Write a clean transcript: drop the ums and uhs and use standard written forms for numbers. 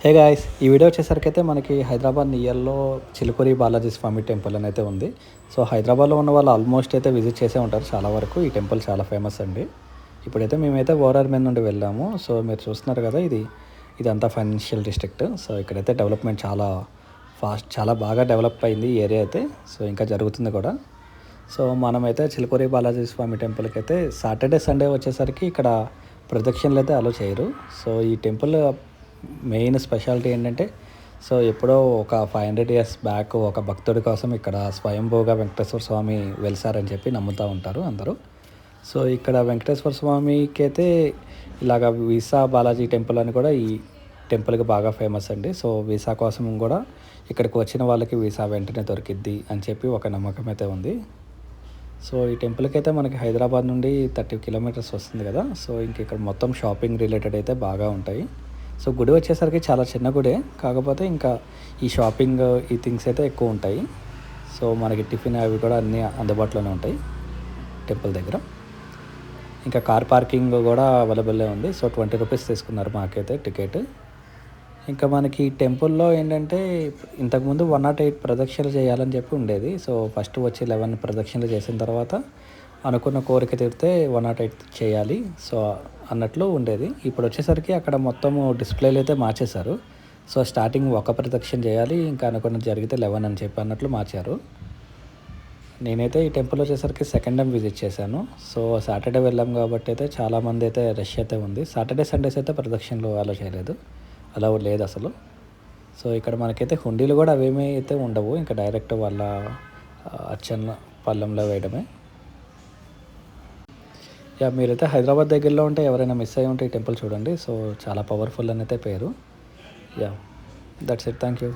Hey guys, ఈ video వచ్చేసరికైతే మనకి హైదరాబాద్ నియర్లో చిలుకూరి బాలాజీ స్వామి temple అని అయితే ఉంది. సో హైదరాబాద్లో ఉన్న వాళ్ళు ఆల్మోస్ట్ అయితే విజిట్ చేసే ఉంటారు చాలా వరకు. ఈ టెంపుల్ చాలా ఫేమస్ అండి. ఇప్పుడైతే మేమైతే ఓఆర్ఆర్ మీద నుండి వెళ్ళాము. సో మీరు చూస్తున్నారు కదా, ఇదంతా ఫైనాన్షియల్ డిస్ట్రిక్ట్. సో ఇక్కడైతే డెవలప్మెంట్ చాలా బాగా డెవలప్ అయింది ఈ ఏరియా అయితే. సో ఇంకా జరుగుతుంది కూడా. సో మనమైతే చిలుకూరి బాలాజీ స్వామి టెంపుల్కి అయితే సాటర్డే సండే వచ్చేసరికి ఇక్కడ ప్రదక్షిణలు అయితే అలో చేయరు. సో ఈ టెంపుల్ మెయిన్ స్పెషాలిటీ ఏంటంటే, సో ఎప్పుడో ఒక 500 ఇయర్స్ బ్యాక్ ఒక భక్తుడి కోసం ఇక్కడ స్వయంభూగా వెంకటేశ్వర స్వామి వెలిసారని చెప్పి నమ్ముతూ ఉంటారు అందరూ. సో ఇక్కడ వెంకటేశ్వర స్వామికి అయితే ఇలాగ వీసా బాలాజీ టెంపుల్ అని కూడా ఈ టెంపుల్కి బాగా ఫేమస్ అండి. సో వీసా కోసం కూడా ఇక్కడికి వచ్చిన వాళ్ళకి వీసా వెంటనే దొరికిద్ది అని చెప్పి ఒక నమ్మకం అయితే ఉంది. సో ఈ టెంపుల్కి అయితే మనకి హైదరాబాద్ నుండి 30 కిలోమీటర్స్ వస్తుంది కదా. సో ఇంక ఇక్కడ మొత్తం షాపింగ్ రిలేటెడ్ అయితే బాగా ఉంటాయి. సో గుడి వచ్చేసరికి చాలా చిన్న గుడే, కాకపోతే ఇంకా ఈ షాపింగ్ ఈ థింగ్స్ అయితే ఎక్కువ ఉంటాయి. సో మనకి టిఫిన్ అవి కూడా అన్నీ అందుబాటులోనే ఉంటాయి టెంపుల్ దగ్గర. ఇంకా కార్ పార్కింగ్ కూడా అవైలబుల్లే ఉంది. సో 20 రూపీస్ తీసుకున్నారు మాకైతే టికెట్. ఇంకా మనకి టెంపుల్లో ఏంటంటే, ఇంతకుముందు 108 ప్రదక్షిణలు చేయాలని చెప్పి ఉండేది. సో ఫస్ట్ వచ్చి 11 ప్రదక్షిణలు చేసిన తర్వాత అనుకున్న కోరిక తీరితే 108 చేయాలి సో అన్నట్లు ఉండేది. ఇప్పుడు వచ్చేసరికి అక్కడ మొత్తము డిస్ప్లేలు అయితే మార్చేశారు. సో స్టార్టింగ్ ఒక ప్రదక్షిణ చేయాలి, ఇంకా అనుకున్నది జరిగితే 11 అని చెప్పి అన్నట్లు మార్చారు. నేనైతే ఈ టెంపుల్ వచ్చేసరికి సెకండ్ టైం విజిట్ చేశాను. సో సాటర్డే వెళ్ళాం కాబట్టి అయితే చాలామంది అయితే రష్ అయితే ఉంది. సాటర్డే సండేస్ అయితే ప్రదక్షిణలు అలా చేయలేదు, అలా లేదు అసలు. సో ఇక్కడ మనకైతే హుండీలు కూడా అవేమీ అయితే ఉండవు, ఇంకా డైరెక్ట్ వాళ్ళ అర్చన పళ్ళెంలో వేయడమే. మీరైతే హైదరాబాద్ దగ్గరలో ఉంటే ఎవరైనా మిస్ అయ్యి ఉంటే ఈ టెంపుల్ చూడండి. సో చాలా పవర్ఫుల్ అని అయితే పేరు. That's it. Thank you.